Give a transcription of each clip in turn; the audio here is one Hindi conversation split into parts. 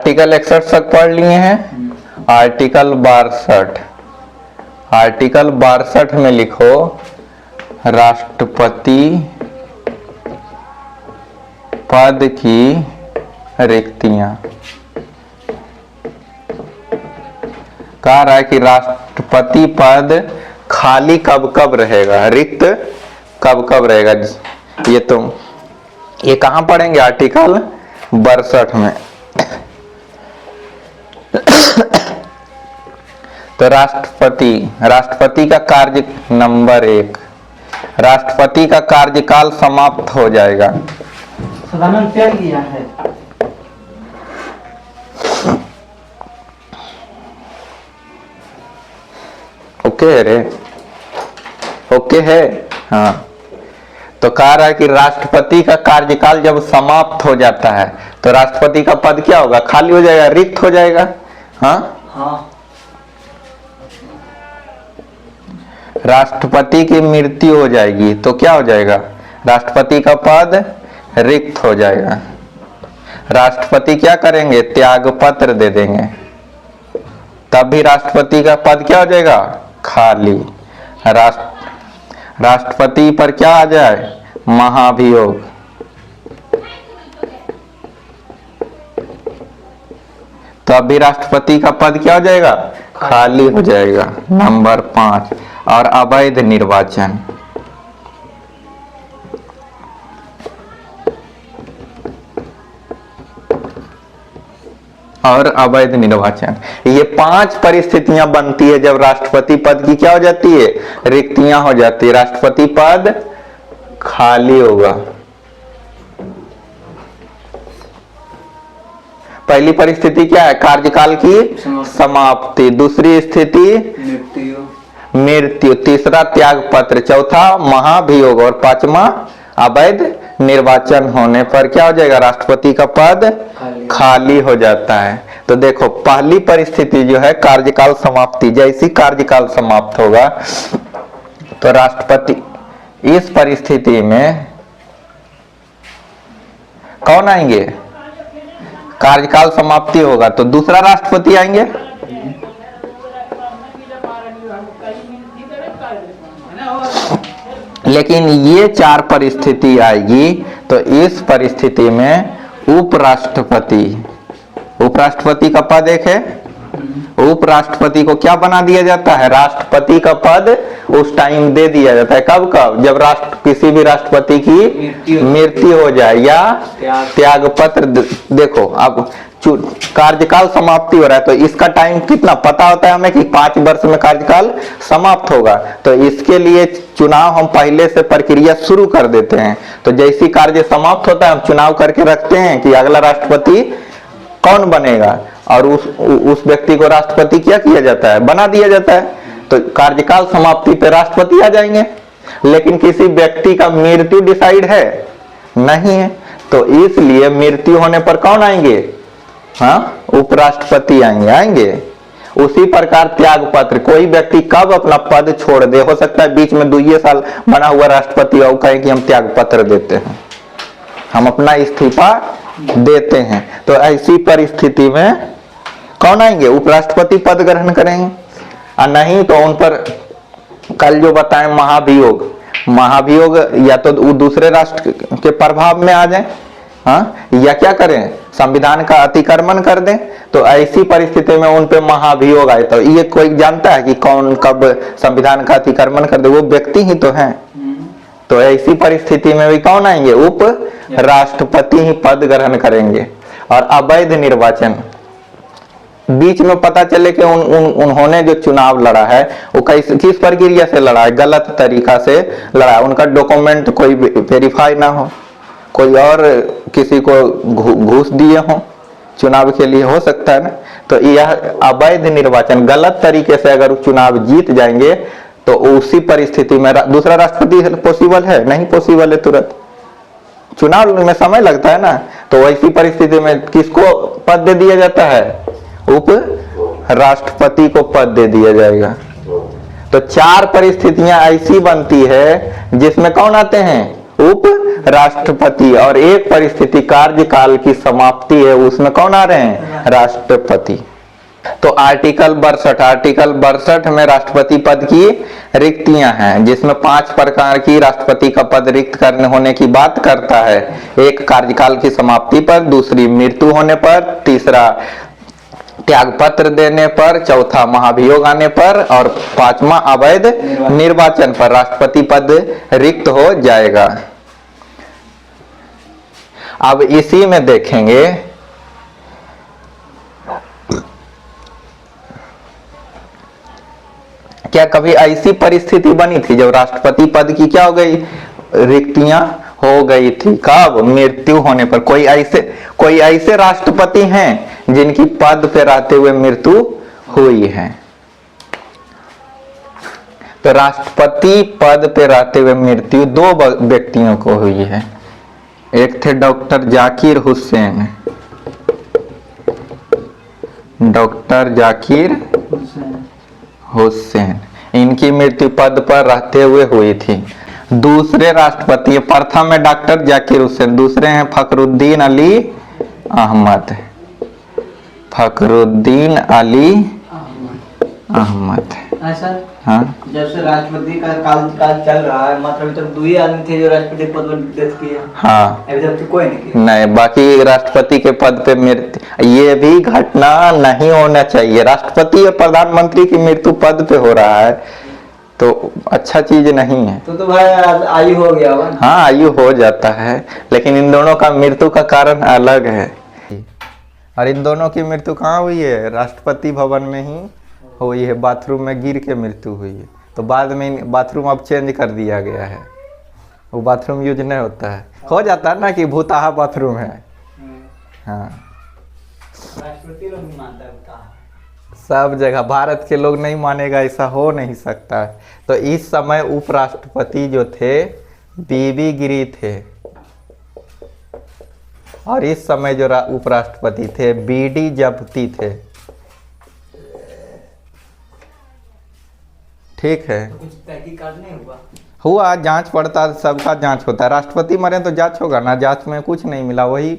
आर्टिकल 61 तक पढ़ लिए हैं। आर्टिकल 62, आर्टिकल 62 में लिखो राष्ट्रपति पद की रिक्तियां। कह रहा है कि राष्ट्रपति पद खाली कब कब रहेगा, रिक्त कब कब रहेगा। ये कहां पढ़ेंगे, आर्टिकल 62 में। तो राष्ट्रपति का कार्य नंबर 1, राष्ट्रपति का कार्यकाल समाप्त हो जाएगा। सदानंद त्याग किया है। ओके रे, ओके है। हाँ, तो कह रहा है कि राष्ट्रपति का कार्यकाल जब समाप्त हो जाता है तो राष्ट्रपति का पद क्या होगा, खाली हो जाएगा, रिक्त हो जाएगा। हाँ, राष्ट्रपति की मृत्यु हो जाएगी तो क्या हो जाएगा, राष्ट्रपति का पद रिक्त हो जाएगा। राष्ट्रपति क्या करेंगे, त्याग पत्र दे देंगे, तब भी राष्ट्रपति का पद क्या हो जाएगा, खाली। राष्ट्रपति पर क्या आ जाए, महाभियोग। तब भी राष्ट्रपति का पद क्या हो जाएगा, खाली हो जाएगा। नंबर 5, और अवैध निर्वाचन। और अवैध निर्वाचन, ये 5 परिस्थितियां बनती है जब राष्ट्रपति पद की क्या हो जाती है, रिक्तियां हो जाती है, राष्ट्रपति पद खाली होगा। पहली परिस्थिति क्या है, कार्यकाल की समाप्ति। दूसरी स्थिति मृत्यु। तीसरा त्याग पत्र। चौथा महाभियोग। और 5वां अवैध निर्वाचन होने पर क्या हो जाएगा, राष्ट्रपति का पद खाली हो जाता है। तो देखो, पहली परिस्थिति जो है कार्यकाल समाप्ति, जैसी कार्यकाल समाप्त होगा तो राष्ट्रपति, इस परिस्थिति में कौन आएंगे, कार्यकाल समाप्ति होगा तो दूसरा राष्ट्रपति आएंगे। लेकिन ये 4 परिस्थिति आएगी तो इस परिस्थिति में उपराष्ट्रपति का पद एक है। उपराष्ट्रपति को क्या बना दिया जाता है, राष्ट्रपति का पद उस टाइम दे दिया जाता है। कब कब, जब किसी भी राष्ट्रपति की मृत्यु हो जाए या त्याग पत्र। देखो, अब कार्यकाल समाप्ति हो रहा है तो इसका टाइम कितना पता होता है हमें कि 5 वर्ष में कार्यकाल समाप्त होगा। तो इसके लिए चुनाव हम पहले से प्रक्रिया शुरू कर देते हैं। तो जैसी कार्य समाप्त होता है हम चुनाव करके रखते हैं कि अगला राष्ट्रपति कौन बनेगा, और उस व्यक्ति को राष्ट्रपति क्या किया जाता है, बना दिया जाता है। तो कार्यकाल समाप्ति पे राष्ट्रपति आ जाएंगे। लेकिन किसी व्यक्ति का मृत्यु डिसाइड है नहीं है, तो इसलिए मृत्यु होने पर कौन आएंगे, हाँ, उपराष्ट्रपति आएंगे। उसी प्रकार त्याग पत्र, कोई व्यक्ति कब अपना पद छोड़ दे, हो सकता है बीच में 2 साल बना हुआ राष्ट्रपति और कहे कि हम त्याग पत्र देते हैं, हम अपना इस्तीफा देते हैं। तो ऐसी परिस्थिति में कौन आएंगे, उपराष्ट्रपति पद ग्रहण करेंगे। और नहीं तो उन पर कल जो बताएं महाभियोग या तो दूसरे राष्ट्र के प्रभाव में आ जाए, हाँ, या क्या करें, संविधान का अतिक्रमण कर दें। तो ऐसी परिस्थिति में उन पे महाभियोग आए तो ये कोई जानता है कि कौन कब संविधान का अतिक्रमण कर दे, वो व्यक्ति ही तो है। तो ऐसी परिस्थिति में भी कौन आएंगे, उप राष्ट्रपति ही पद ग्रहण करेंगे। और अवैध निर्वाचन, बीच में पता चले कि उन्होंने जो चुनाव लड़ा है वो किस प्रक्रिया से लड़ा है, गलत तरीका से लड़ा है, उनका डॉक्यूमेंट कोई वेरीफाई ना हो, कोई और किसी को घूस दिए हो चुनाव के लिए, हो सकता है ना। तो यह अवैध निर्वाचन, गलत तरीके से अगर चुनाव जीत जाएंगे तो उसी परिस्थिति में दूसरा राष्ट्रपति पॉसिबल है, नहीं पॉसिबल है, तुरंत चुनाव में समय लगता है ना। तो वैसी परिस्थिति में किसको पद दे दिया जाता है, उप राष्ट्रपति को पद दे दिया जाएगा। तो 4 परिस्थितियां ऐसी बनती है जिसमें कौन आते हैं, उप राष्ट्रपति, और एक परिस्थिति कार्यकाल की समाप्ति है, उसमें कौन आ रहे हैं? राष्ट्रपति। तो आर्टिकल 62 में राष्ट्रपति पद की रिक्तियां हैं, जिसमें 5 प्रकार की राष्ट्रपति का पद रिक्त करने होने की बात करता है। एक कार्यकाल की समाप्ति पर, दूसरी मृत्यु होने पर, तीसरा त्यागपत्र देने पर, चौथा महाभियोग आने पर, और 5वां अवैध निर्वाचन पर राष्ट्रपति पद रिक्त हो जाएगा। अब इसी में देखेंगे क्या कभी ऐसी परिस्थिति बनी थी जब राष्ट्रपति पद की क्या हो गई? रिक्तियां हो गई थी। कब? मृत्यु होने पर। कोई ऐसे राष्ट्रपति हैं जिनकी पद पे रहते हुए मृत्यु हुई है। तो राष्ट्रपति पद पे रहते हुए मृत्यु 2 व्यक्तियों को हुई है। एक थे डॉक्टर जाकिर हुसैन, डॉक्टर जाकिर हुसैन, इनकी मृत्यु पद पर रहते हुए हुई थी। दूसरे राष्ट्रपति, प्रथम है डॉक्टर जाकिर हुसैन, दूसरे हैं फखरुद्दीन अली अहमद, फखरुद्दीन अली अहमद। सर, हाँ, जब से राष्ट्रपति का काल चल रहा है, मतलब अभी तक 2 ही आदमी थे जो राष्ट्रपति पद पर डेथ किए। हाँ, अभी तक तो कोई नहीं किया। नहीं, बाकी राष्ट्रपति के पद पे मृत्यु, ये भी घटना नहीं होना चाहिए। राष्ट्रपति और प्रधानमंत्री की मृत्यु पद पे हो रहा है तो अच्छा चीज नहीं है। तो भाई आयु हो गया होगा। हाँ, आयु हो जाता है, लेकिन इन दोनों का मृत्यु का कारण अलग है। और इन दोनों की मृत्यु कहाँ हुई है? राष्ट्रपति भवन में ही हुई है, बाथरूम में गिर के मृत्यु हुई है। तो बाद में बाथरूम अब चेंज कर दिया गया है, वो बाथरूम यूज नहीं होता है। हो जाता है ना कि भूताहा बाथरूम है। हाँ, राष्ट्रपति लोग नहीं मानता है। सब जगह भारत के लोग नहीं मानेगा, ऐसा हो नहीं सकता है। तो इस समय उपराष्ट्रपति जो थे बीबी गिरी थे, और इस समय जो उपराष्ट्रपति थे बीडी जब्ती थे। ठीक है, कुछ तहकीकात नहीं हुआ? हुआ, जांच पड़ताल, सबका जांच होता है। राष्ट्रपति मरे तो जांच होगा ना, जांच में कुछ नहीं मिला, वही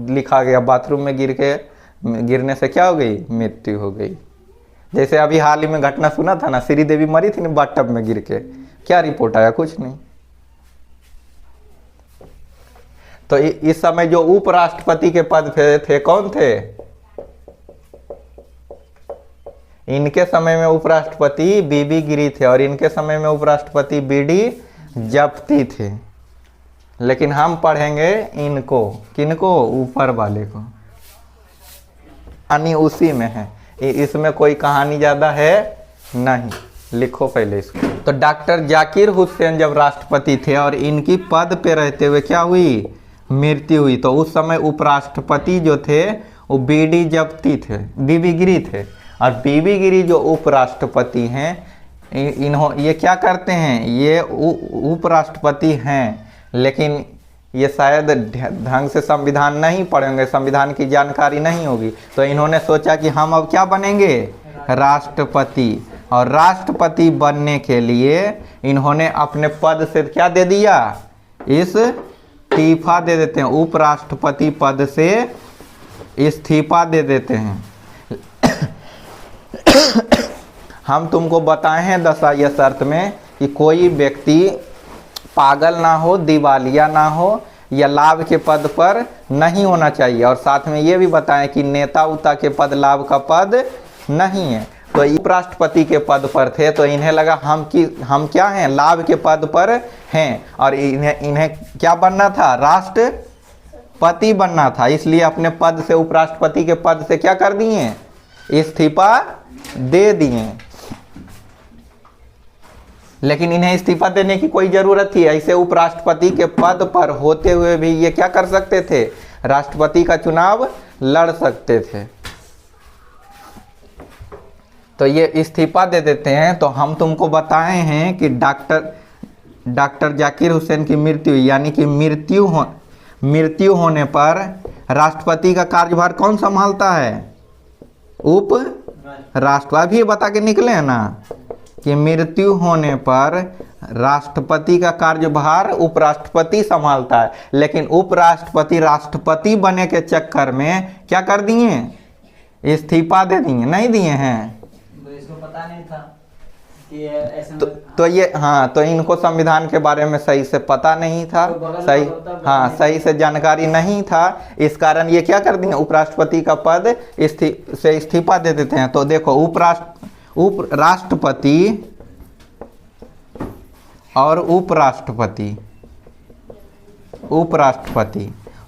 लिखा गया बाथरूम में गिरने से क्या हो गई? मृत्यु हो गई। जैसे अभी हाल ही में घटना सुना था ना, श्रीदेवी मरी थी ना बाथटब में गिर के, क्या रिपोर्ट आया? कुछ नहीं। तो इस समय जो उपराष्ट्रपति के पद पे थे कौन थे? इनके समय में उपराष्ट्रपति बीबी गिरी थे, और इनके समय में उपराष्ट्रपति बीडी जब्ती थे। लेकिन हम पढ़ेंगे इनको, किनको? ऊपर वाले को, यानी उसी में है। इसमें कोई कहानी ज्यादा है नहीं, लिखो पहले इसको। तो डॉक्टर जाकिर हुसैन जब राष्ट्रपति थे और इनकी पद पे रहते हुए क्या हुई? मृत्यु हुई। तो उस समय उपराष्ट्रपति जो थे वो बीडी जब्ती थे, बीबी गिरी थे। और बीबी गिरी जो उपराष्ट्रपति हैं, ये क्या करते हैं? ये उपराष्ट्रपति हैं, लेकिन ये शायद ढंग से संविधान नहीं पढ़ेंगे, संविधान की जानकारी नहीं होगी। तो इन्होंने सोचा कि हम अब क्या बनेंगे? राष्ट्रपति। और राष्ट्रपति बनने के लिए इन्होंने अपने पद से क्या दे दिया? इस्तीफा दे देते हैं, उपराष्ट्रपति पद से इस्तीफा दे देते हैं। हम तुमको बताए हैं दशाई शर्त में कि कोई व्यक्ति पागल ना हो, दिवालिया ना हो, या लाभ के पद पर नहीं होना चाहिए। और साथ में ये भी बताएं कि नेता उता के पद लाभ का पद नहीं है। तो उपराष्ट्रपति के पद पर थे, तो इन्हें लगा हम क्या हैं? लाभ के पद पर हैं, और इन्हें क्या बनना था? राष्ट्रपति बनना था। इसलिए अपने पद से, उपराष्ट्रपति के पद से क्या कर दिए? इस्तीफा दे दिए। लेकिन इन्हें इस्तीफा देने की कोई जरूरत थी? ऐसे उपराष्ट्रपति के पद पर होते हुए भी ये क्या कर सकते थे? राष्ट्रपति का चुनाव लड़ सकते थे। तो ये इस्तीफा दे देते हैं। तो हम तुमको बताए हैं कि डॉक्टर जाकिर हुसैन की मृत्यु, यानी कि मृत्यु होने पर राष्ट्रपति का कार्यभार कौन संभालता है? उप राष्ट्रपति। अभी बता के निकले हैं ना कि मृत्यु होने पर राष्ट्रपति का कार्यभार उपराष्ट्रपति संभालता है, लेकिन उपराष्ट्रपति राष्ट्रपति बने के चक्कर में क्या कर दिए, इस्तीफा दे दिए, नहीं दिए हैं। तो इसको पता नहीं था कि ऐसे तो ये हाँ, तो इनको संविधान के बारे में सही से पता नहीं था, तो बगल सही होता हाँ सही से जानकारी नहीं था, इस कारण ये क्या कर दिए, उपराष्ट्रपति का पद से इस्तीफा दे देते हैं। तो देखो उपराष्ट्रपति और उपराष्ट्रपति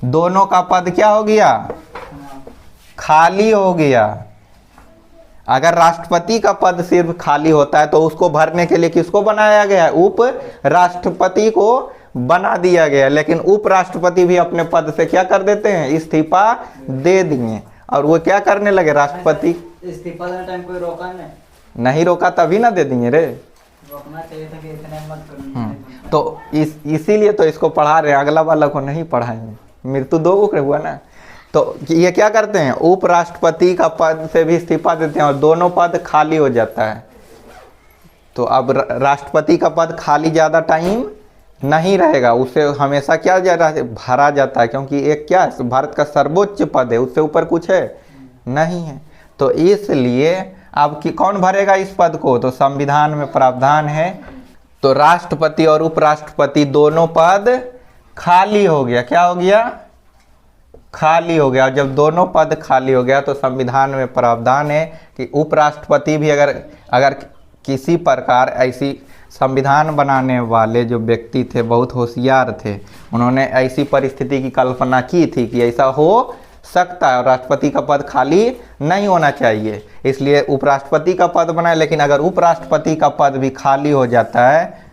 दोनों का पद क्या हो गया, खाली हो गया। अगर राष्ट्रपति का पद सिर्फ खाली होता है तो उसको भरने के लिए किसको बनाया गया है, उपराष्ट्रपति को बना दिया गया, लेकिन उपराष्ट्रपति भी अपने पद से क्या कर देते हैं, इस्तीफा दे दिए। और वो क्या करने लगे, राष्ट्रपति इस्तीफा देने टाइम कोई रोका नहीं रोका, तभी ना दे दिए रे। रोकना चाहिए था कि इतने मत करो। तो इसीलिए तो इसको पढ़ा रहे हैं, अगला वाला को नहीं पढ़ाएंगे, मृत्यु दो हुआ ना। तो ये क्या करते हैं, उपराष्ट्रपति का पद से भी इस्तीफा देते हैं और दोनों पद खाली हो जाता है। तो अब राष्ट्रपति का पद खाली ज़्यादा टाइम नहीं रहेगा, उसे हमेशा क्या भरा जाता है, क्योंकि एक क्या भारत का सर्वोच्च पद है, उससे ऊपर कुछ है नहीं है। तो इसलिए अब कि कौन भरेगा इस पद को, तो संविधान में प्रावधान है। तो राष्ट्रपति और उपराष्ट्रपति दोनों पद खाली हो गया, क्या हो गया, खाली हो गया। जब दोनों पद खाली हो गया तो संविधान में प्रावधान है कि उपराष्ट्रपति भी अगर किसी प्रकार ऐसी, संविधान बनाने वाले जो व्यक्ति थे बहुत होशियार थे, उन्होंने ऐसी परिस्थिति की कल्पना की थी कि ऐसा हो सकता है और राष्ट्रपति का पद खाली नहीं होना चाहिए, इसलिए उपराष्ट्रपति का पद बनाए। लेकिन अगर उपराष्ट्रपति का पद भी खाली हो जाता है,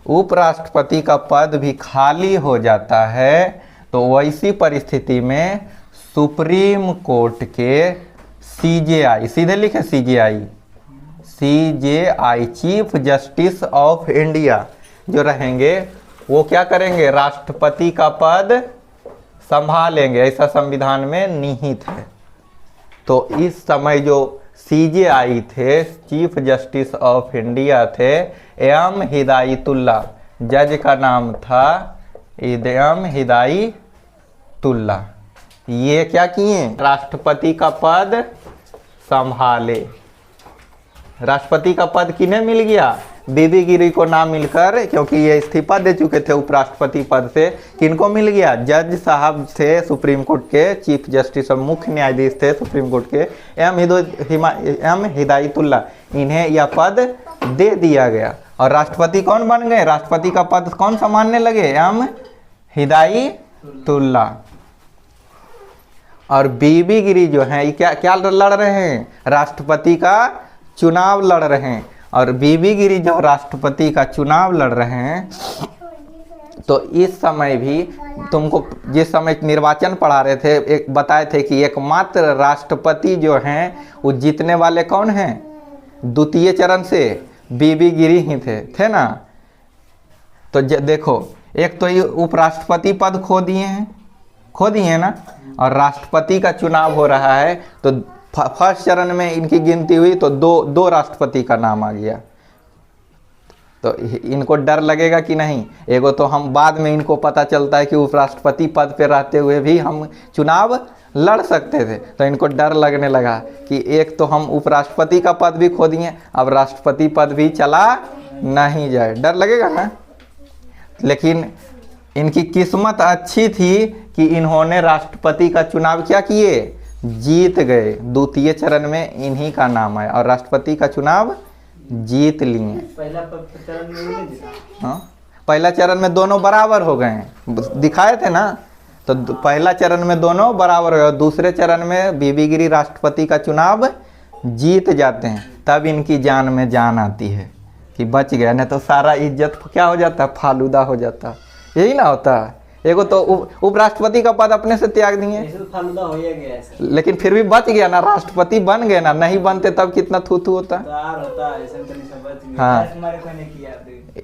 उपराष्ट्रपति का पद भी खाली हो जाता है, तो वैसी परिस्थिति में सुप्रीम कोर्ट के सीजेआई, सीधे लिखे CJI chief justice of India जो रहेंगे, वो क्या करेंगे, राष्ट्रपति का पद संभालेंगे, ऐसा संविधान में निहित है। तो इस समय जो सीजेआई थे, चीफ जस्टिस ऑफ इंडिया थे, एम हिदायतुल्लाह, जज का नाम था एम हिदायतुल्लाह। ये क्या किए, राष्ट्रपति का पद संभाले। राष्ट्रपति का पद किन्हें मिल गया, बीबी गिरी को ना मिलकर, क्योंकि ये इस्तीफा दे चुके थे उपराष्ट्रपति पद से। किनको मिल गया, जज साहब थे सुप्रीम कोर्ट के, चीफ जस्टिस और मुख्य न्यायाधीश थे सुप्रीम कोर्ट के, एम हिदायतुल्लाह, इन्हें यह पद दे दिया गया। और राष्ट्रपति कौन बन गए, राष्ट्रपति का पद कौन संभालने लगे, एम हिदायतुल्लाह। और बीबी गिरी जो है क्या क्या लड़ रहे हैं, राष्ट्रपति का चुनाव लड़ रहे हैं। और बीबी गिरी जो राष्ट्रपति का चुनाव लड़ रहे हैं, तो इस समय भी तुमको जिस समय निर्वाचन पढ़ा रहे थे, एक बताए थे कि एकमात्र राष्ट्रपति जो हैं वो जीतने वाले कौन हैं, द्वितीय चरण से बीबी गिरी ही थे ना। तो देखो, एक तो ये उपराष्ट्रपति पद खो दिए ना, और राष्ट्रपति का चुनाव हो रहा है। तो फर्स्ट चरण में इनकी गिनती हुई तो दो राष्ट्रपति का नाम आ गया। तो इनको डर लगेगा कि नहीं, एगो तो हम बाद में इनको पता चलता है कि उपराष्ट्रपति पद पे रहते हुए भी हम चुनाव लड़ सकते थे, तो इनको डर लगने लगा कि एक तो हम उपराष्ट्रपति का पद भी खो दिए, अब राष्ट्रपति पद भी चला नहीं जाए, डर लगेगा ना। लेकिन इनकी किस्मत अच्छी थी कि इन्होंने राष्ट्रपति का चुनाव क्या किए, जीत गए। द्वितीय चरण में इन्हीं का नाम आया और राष्ट्रपति का चुनाव जीत लिए। पहला चरण में नहीं जीता, हाँ, पहला चरण में दोनों बराबर हो गए, दिखाए थे ना। तो पहला चरण में दोनों बराबर हो गए, दूसरे चरण में बीबी गिरी राष्ट्रपति का चुनाव जीत जाते हैं, तब इनकी जान में जान आती है कि बच गया, नहीं तो सारा इज्जत क्या हो जाता, फालूदा हो जाता। यही ना होता, एगो तो उपराष्ट्रपति का पद अपने से त्याग दिए, फालूदा हो गया, लेकिन फिर भी बच गया ना, राष्ट्रपति बन गए ना। नहीं बनते तब कितना थू होता। हाँ,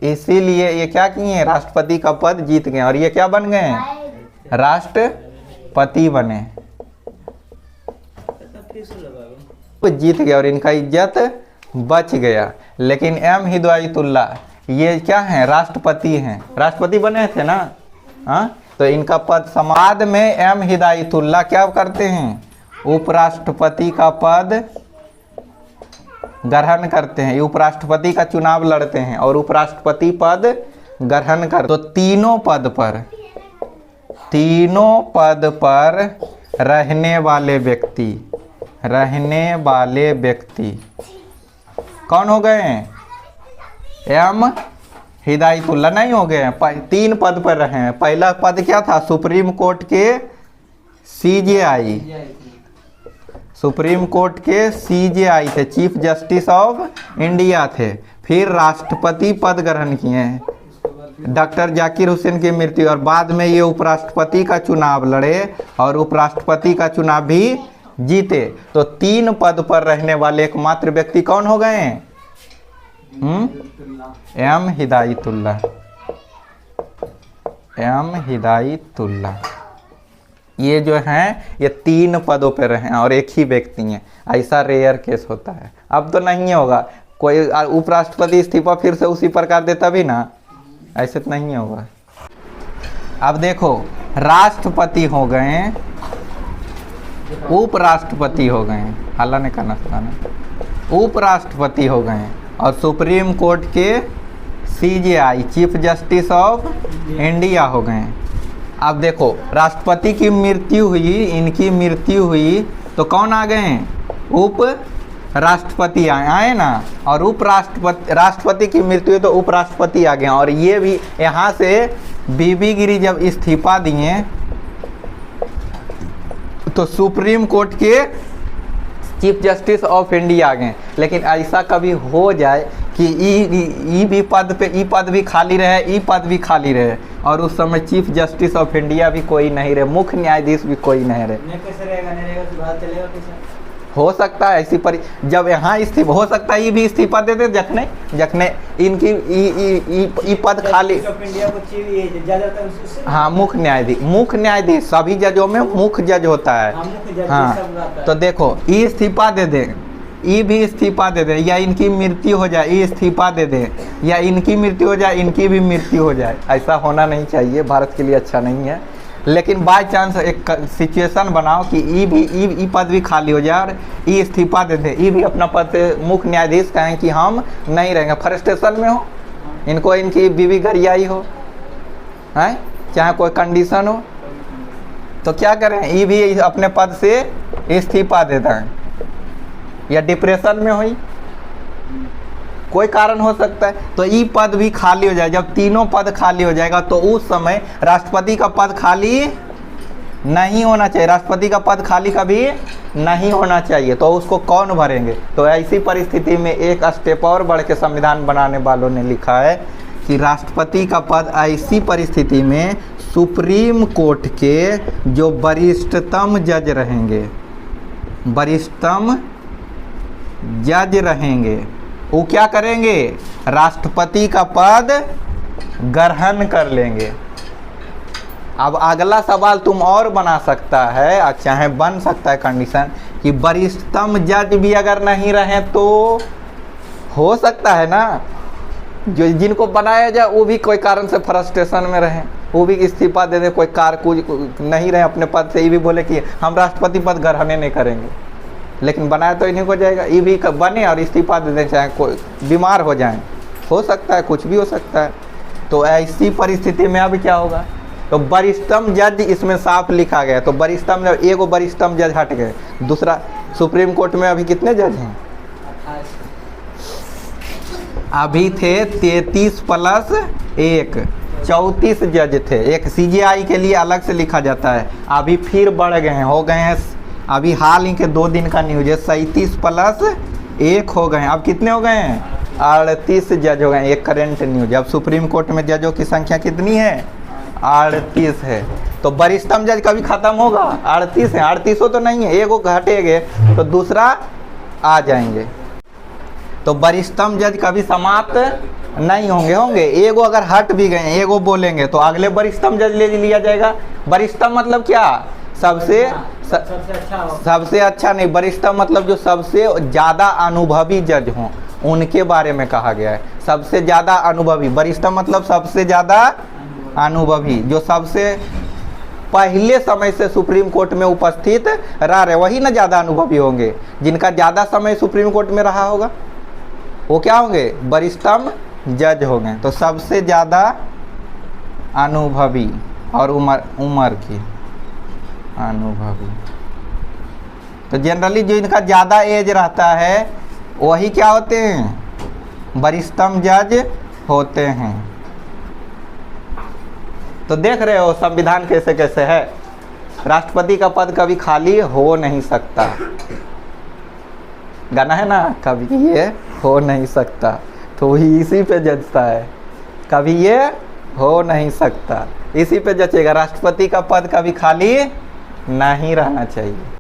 इसीलिए ये क्या किए, राष्ट्रपति का पद जीत गए और ये क्या बन गए, राष्ट्रपति बने, जीत गए और इनका इज्जत बच गया। लेकिन एम हिदायतुल्लाह ये क्या हैं, राष्ट्रपति हैं, राष्ट्रपति बने थे ना। हाँ, तो इनका पद समाज में एम हिदायतुल्लाह क्या करते हैं, उपराष्ट्रपति का पद ग्रहण करते हैं। उपराष्ट्रपति का चुनाव लड़ते हैं और उपराष्ट्रपति पद ग्रहण कर। तो तीनों पद पर रहने वाले व्यक्ति कौन हो गए हैं, एम हिदायतुल्लाह नहीं हो गए हैं। 3 पद पर रहे हैं। पहला पद क्या था, सुप्रीम कोर्ट के CJI, सुप्रीम कोर्ट के CJI थे, चीफ जस्टिस ऑफ इंडिया थे। फिर राष्ट्रपति पद ग्रहण किए हैं डॉक्टर जाकिर हुसैन की मृत्यु, और बाद में ये उपराष्ट्रपति का चुनाव लड़े और उपराष्ट्रपति का चुनाव भी जीते। तो 3 पद पर रहने वाले एकमात्र व्यक्ति कौन हो गए हैं, एम हिदायतुल्लाह। ये जो हैं ये 3 पदों पर रहे और एक ही व्यक्ति हैं। ऐसा रेयर केस होता है, अब तो नहीं होगा। कोई उपराष्ट्रपति इस्तीफा फिर से उसी प्रकार देता भी ना, ऐसे तो नहीं होगा। अब देखो, राष्ट्रपति हो गए, उपराष्ट्रपति हो गए, हल्ला ने करना सुनाना, उपराष्ट्रपति हो गए और सुप्रीम कोर्ट के CJI chief justice of India हो गए। अब देखो, राष्ट्रपति की मृत्यु हुई, इनकी मृत्यु हुई तो कौन आ गए, उप राष्ट्रपति आए ना। और राष्ट्रपति की मृत्यु हुई तो उपराष्ट्रपति आ गए। और ये भी यहाँ से बीबी गिरी जब इस्तीफा दिए तो सुप्रीम कोर्ट के चीफ जस्टिस ऑफ इंडिया आ गए। लेकिन ऐसा कभी हो जाए कि ई पद भी खाली रहे, ई पद भी खाली रहे और उस समय चीफ जस्टिस ऑफ इंडिया भी कोई नहीं रहे, मुख्य न्यायाधीश भी कोई नहीं रहे, कैसे रहेगा, नहीं रहेगा तो बात चलेगा कैसे? हो सकता है ऐसी जब यहाँ इस्तीफा हो सकता है, ये भी इस्तीफा देते जखने इनकी ई पद खाली। इंडिया को हाँ, मुख्य न्यायाधीश सभी जजों में मुख्य जज होता है। हाँ, तो देखो, ई इस्तीफा दे दें, ई भी इस्तीफा दे दे, या इनकी मृत्यु हो जाए, ई इस्तीफा दे दे, या इनकी मृत्यु हो जाए, इनकी भी मृत्यु हो जाए। ऐसा होना नहीं चाहिए, भारत के लिए अच्छा नहीं है। लेकिन बाय चांस एक सिचुएशन बनाओ कि ई पद भी खाली हो जाए और ई इस्तीफा दे दे, ई भी अपना पद से मुख्य न्यायाधीश कहें कि हम नहीं रहेंगे, फ्रस्ट्रेशन में हो, इनकी बीवी गरियाई हो, हैं, चाहे कोई कंडीशन हो, तो क्या करें, ई भी अपने पद से इस्तीफा देता है, या डिप्रेशन में हुई, कोई कारण हो सकता है, तो ई पद भी खाली हो जाए। जब तीनों पद खाली हो जाएगा तो उस समय राष्ट्रपति का पद खाली नहीं होना चाहिए, राष्ट्रपति का पद खाली कभी नहीं होना चाहिए। तो उसको कौन भरेंगे? तो ऐसी परिस्थिति में एक स्टेप और बढ़ के संविधान बनाने वालों ने लिखा है कि राष्ट्रपति का पद ऐसी परिस्थिति में सुप्रीम कोर्ट के जो वरिष्ठतम जज रहेंगे, वरिष्ठतम जज रहेंगे, वो क्या करेंगे? राष्ट्रपति का पद ग्रहण कर लेंगे। अब अगला सवाल तुम और बना सकता है, चाहे बन सकता है कंडीशन कि वरिष्ठतम जज भी अगर नहीं रहे तो हो सकता है ना, जो जिनको बनाया जाए वो भी कोई कारण से फ्रस्ट्रेशन में रहे, वो भी इस्तीफा दे दे, कोई नहीं रहे अपने पद से, ये भी बोले कि हम राष्ट्रपति पद ग्रहण नहीं करेंगे, लेकिन बनाया तो इन्हीं को जाएगा, ये भी बने और इस्तीफा दे दें, चाहे कोई बीमार हो जाए, हो सकता है, कुछ भी हो सकता है। तो ऐसी परिस्थिति में अब क्या होगा? तो वरिष्ठतम जज इसमें साफ लिखा गया। तो वरिष्ठतम, एगो वरिष्ठतम जज हट गए, दूसरा सुप्रीम कोर्ट में अभी कितने जज हैं? अभी थे 33 प्लस 1, 34 जज थे। एक CJI के लिए अलग से लिखा जाता है, अभी फिर बढ़ गए हैं, हो गए हैं, अभी हाल ही के 2 दिन का न्यूज है, 37 प्लस 1 हो गए हैं। अब कितने हो गए हैं? 38 जज हो गए हैं, एक करेंट न्यूज। अब सुप्रीम कोर्ट में जजों की संख्या कितनी है? 38 है। तो वरिष्ठतम जज कभी खत्म होगा? 38 है, 38 तो नहीं है, एगो घटेंगे तो दूसरा आ जाएंगे। तो वरिष्ठतम जज कभी समाप्त नहीं होंगे, एगो अगर हट भी गए, एगो बोलेंगे तो अगले वरिष्ठतम जज ले लिया जाएगा। वरिष्ठतम मतलब क्या? सबसे अच्छा नहीं, वरिष्ठतम मतलब जो सबसे ज़्यादा अनुभवी जज हों, उनके बारे में कहा गया है। सबसे ज्यादा अनुभवी, वरिष्ठतम मतलब सबसे ज्यादा अनुभवी, जो सबसे पहले समय से सुप्रीम कोर्ट में उपस्थित रह रहे, वही ना ज्यादा अनुभवी होंगे। जिनका ज्यादा समय सुप्रीम कोर्ट में रहा होगा वो क्या होंगे, वरिष्ठतम जज होंगे। तो सबसे ज्यादा अनुभवी और उम्र की अनुभवी, तो जनरली जो इनका ज्यादा एज रहता है वही क्या होते हैं, वरिष्ठतम जज होते हैं। तो देख रहे हो संविधान कैसे कैसे है। राष्ट्रपति का पद कभी खाली हो नहीं सकता, गाना है ना, कभी ये हो नहीं सकता, तो वही इसी पे जचता है, कभी ये हो नहीं सकता, इसी पे जचेगा। राष्ट्रपति का पद कभी खाली नहीं रहना चाहिए।